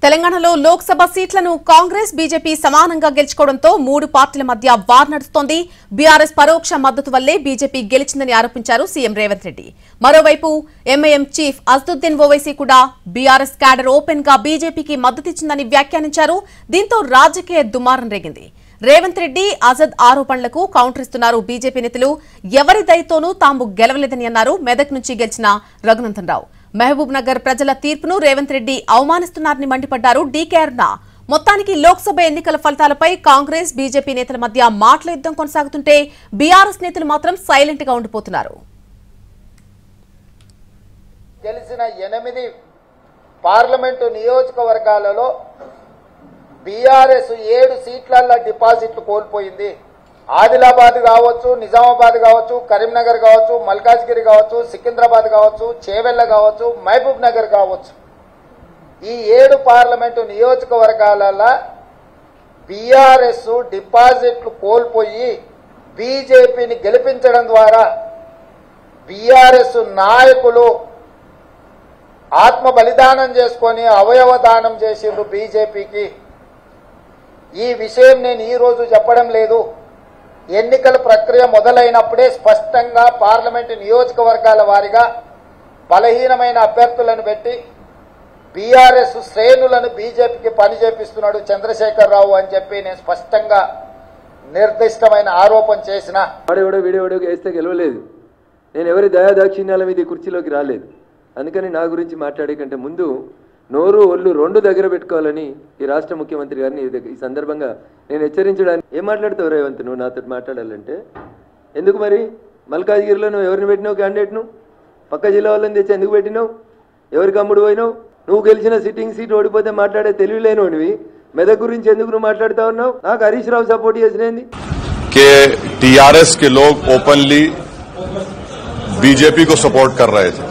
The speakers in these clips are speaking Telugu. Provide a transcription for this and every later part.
తెలంగాణలో లోక్సభ సీట్లను కాంగ్రెస్ బీజేపీ సమానంగా గెలుచుకోవడంతో మూడు పార్టీల మధ్య వార్ నడుస్తోంది. బీఆర్ఎస్ పరోక్ష మద్దతు వల్లే బీజేపీ గెలిచిందని ఆరోపించారు సీఎం రేవంత్ రెడ్డి. మరోవైపు ఎంఐఎం చీఫ్ అసదుద్దీన్ ఓవైసీ కూడా బీఆర్ఎస్ క్యాడర్ ఓపెన్ గా బీజేపీకి మద్దతిచ్చిందని వ్యాఖ్యానించారు. దీంతో రాజకీయ దుమారం రేగింది. రేవంత్ రెడ్డి అజద్ ఆరోపణలకు కౌంటర్ ఇస్తున్నారు బీజేపీ నేతలు. ఎవరి దయతోనూ తాము గెలవలేదని అన్నారు మెదక్ నుంచి గెలిచిన రఘునందన్ రావు. మహబూబ్ నగర్ ప్రజల తీర్పును రేవంత్ రెడ్డి అవమానిస్తున్నారని మండిపడ్డారు డీకే అరుణ. మొత్తానికి లోక్సభ ఎన్నికల ఫలితాలపై కాంగ్రెస్ బీజేపీ నేతల మధ్య మాటల యుద్ధం కొనసాగుతుంటే బీఆర్ఎస్ నేతలు మాత్రం సైలెంట్ గా ఉండిపోతున్నారు. గెలిచిన 8 పార్లమెంటు నియోజకవర్గాలలో బీఆర్ఎస్ 7 సీట్లలో డిపాజిట్లు కోల్పోయింది. ఆదిలాబాద్ కావచ్చు, నిజామాబాద్ కావచ్చు, కరీంనగర్ కావచ్చు, మల్కాజ్గిరి కావచ్చు, సికింద్రాబాద్ కావచ్చు, చేవెళ్ల కావచ్చు, మహబూబ్ నగర్ కావచ్చు. ఈ 7 పార్లమెంటు నియోజకవర్గాలలో బీఆర్ఎస్ డిపాజిట్లు కోల్పోయి బీజేపీని గెలిపించడం ద్వారా బీఆర్ఎస్ నాయకులు ఆత్మ బలిదానం చేసుకొని అవయవ దానం చేసిండ్రు బీజేపీకి. ఈ విషయం నేను ఈ రోజు చెప్పడం లేదు. ఎన్నికల ప్రక్రియ మొదలైనప్పుడే స్పష్టంగా పార్లమెంటు నియోజకవర్గాల వారీగా బలహీనమైన అభ్యర్థులను పెట్టి బీఆర్ఎస్ శ్రేణులను బీజేపీకి పని చేపిస్తున్నాడు చంద్రశేఖరరావు అని చెప్పి నేను స్పష్టంగా నిర్దిష్టమైన ఆరోపణ చేసిన వీడియో వేస్తే గెలవలేదు. నేను ఎవరి దయాదాక్షిణ్యాల మీద కుర్చీలోకి రాలేదు. అందుకని నా గురించి మాట్లాడే కంటే ముందు నోరు ఒళ్ళు 2 దగ్గర పెట్టుకోవాలని ఈ రాష్ట్ర ముఖ్యమంత్రి గారిని ఈ సందర్భంగా నేను హెచ్చరించడానికి. ఏం మాట్లాడతావు రేవంత్? నువ్వు నాతో మాట్లాడాలంటే ఎందుకు మరి? మల్కాజ్గిరిలో నువ్వు ఎవరిని పెట్టినావు? క్యాండిడేట్ను పక్క జిల్లా వాళ్ళని తెచ్చి ఎందుకు పెట్టినావు? ఎవరికి అమ్ముడు పోయినావు? నువ్వు గెలిచిన సిట్టింగ్ సీట్ ఓడిపోతే మాట్లాడే తెలివి లేనివి మెదక్ గురించి ఎందుకు నువ్వు మాట్లాడుతా ఉన్నావు? నాకు హరీష్ రావు సపోర్ట్ చేసినది टीआरएस के लोग ओपनली बीजेपी को सपोर्ट कर रहे थे.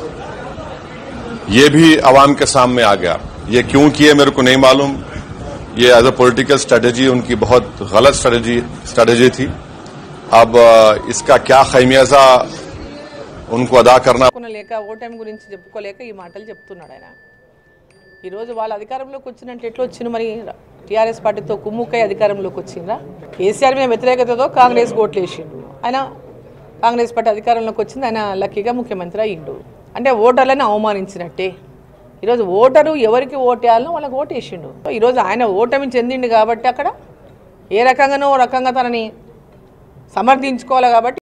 ये भी आवाम के सामने आ गया. ये क्यों किए मेरे को नहीं मालूम. ये एज अ पॉलिटिकल स्ट्रेटेजी उनकी बहुत गलत स्ट्रेटेजी थी. अब इसका क्या खैमियाजा उनको अदा करना లేక ఓటమి గురించి చెప్పుకోలేక ఈ మాటలు చెప్తున్నాడు ఆయన. ఈరోజు వాళ్ళ అధికారంలోకి వచ్చినట్టు ఎట్లా వచ్చింది మరి? టీఆర్ఎస్ పార్టీతో కుమ్ముకై అధికారంలోకి వచ్చిందా? కేసీఆర్ మీద వ్యతిరేకతతో కాంగ్రెస్ ఓట్లు వేసిండు. ఆయన కాంగ్రెస్ పార్టీ అధికారంలోకి వచ్చింది. ఆయన లక్కీగా ముఖ్యమంత్రి అయ్యిండు. అంటే ఓటర్లను అవమానించినట్టే. ఈరోజు ఓటరు ఎవరికి ఓటేయాలనో వాళ్ళకి ఓటేసిండు. ఈరోజు ఆయన ఓటమి చెందిండు కాబట్టి అక్కడ ఏ రకంగానో రకంగా తనని సమర్థించుకోవాలి కాబట్టి